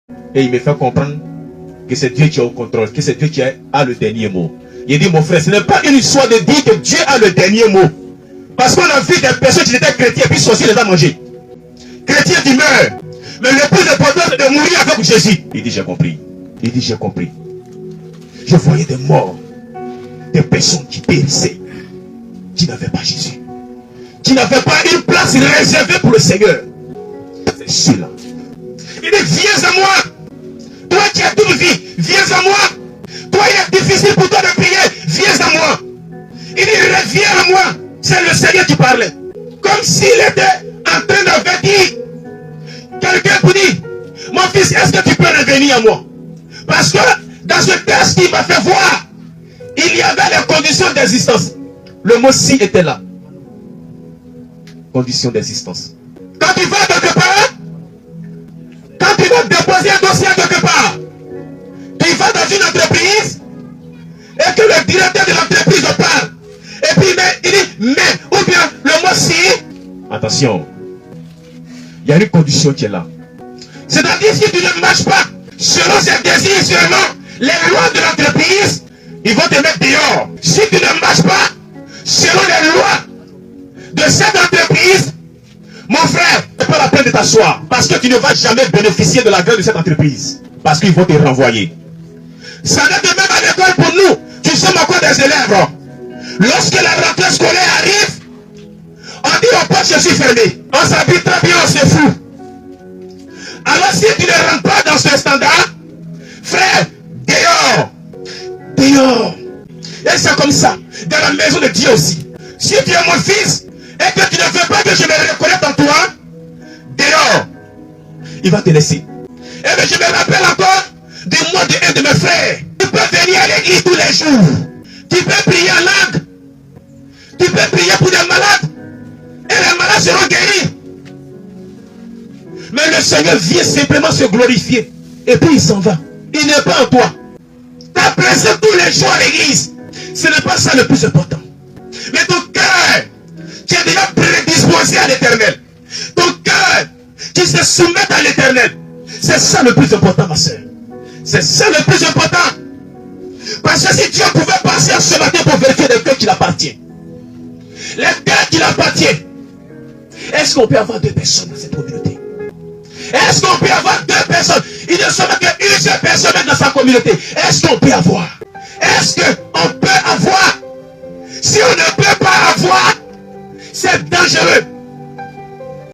Et il me fait comprendre que c'est Dieu qui est au contrôle, que c'est Dieu qui a le dernier mot. Il dit, mon frère, ce n'est pas une histoire de dire que Dieu a le dernier mot. Parce qu'on a vu des personnes qui étaient chrétiens et puis sorciers les a mangés. Chrétiens qui meurent. Mais le plus important c'est de mourir avec Jésus. Il dit, j'ai compris. Il dit, j'ai compris. Je voyais des morts, des personnes qui périssaient, qui n'avaient pas Jésus, qui n'avaient pas une place réservée pour le Seigneur. C'est celui-là. Il dit, viens à moi. Toi qui as toute vie, viens à moi. Toi, il est difficile pour toi de prier, viens à moi. Il dit, reviens à moi. C'est le Seigneur qui parlait. Comme s'il était en train d'avertir quelqu'un pour dire, mon fils, est-ce que tu peux revenir à moi? Parce que dans ce texte qu'il m'a fait voir, il y avait les conditions d'existence. Le mot si était là. Conditions d'existence. Quand tu vas quelque part, quand tu vas déposer un dossier quelque part, tu vas dans une entreprise et que le directeur de l'entreprise parle. Et puis il dit, mais, ou bien le mot si. Attention, il y a une condition qui est là. C'est-à-dire si tu ne marches pas selon ses désirs, selon les lois de l'entreprise, ils vont te mettre dehors. Si tu ne marches pas selon les lois de cette entreprise, mon frère, ce n'est pas la peine de t'asseoir. Parce que tu ne vas jamais bénéficier de la grâce de cette entreprise. Parce qu'ils vont te renvoyer. Ça n'est de même à l'école pour nous. Tu sommes encore des élèves. Lorsque la rentrée scolaire arrive, on dit au poste je suis fermé. On s'habille très bien, on se fout. Alors si tu ne rentres pas dans ce standard, frère, dehors. Dehors. Et c'est comme ça. Dans la maison de Dieu aussi. Si tu es mon fils et que tu ne veux pas que je me reconnaisse en toi, dehors. Il va te laisser. Et bien je me rappelle encore du mot de un de mes frères. Tu peux venir à l'église tous les jours. Tu peux prier en langue. Tu peux prier pour des malades. Et les malades seront guéris. Mais le Seigneur vient simplement se glorifier. Et puis il s'en va. Il n'est pas en toi. Ta présence tous les jours à l'église. Ce n'est pas ça le plus important. Mais ton cœur, qui est déjà prédisposé à l'éternel. Ton cœur, qui se soumet à l'éternel. C'est ça le plus important, ma soeur. C'est ça le plus important. Parce que si Dieu pouvait passer ce matin pour vérifier les cœurs qui l'appartiennent. Les cœurs qui l'appartiennent. Est-ce qu'on peut avoir deux personnes dans cette communauté? Est-ce qu'on peut avoir deux personnes? Il ne sera qu'une seule personne dans sa communauté. Est-ce qu'on peut avoir? Est-ce qu'on peut avoir? Si on ne peut pas avoir, c'est dangereux.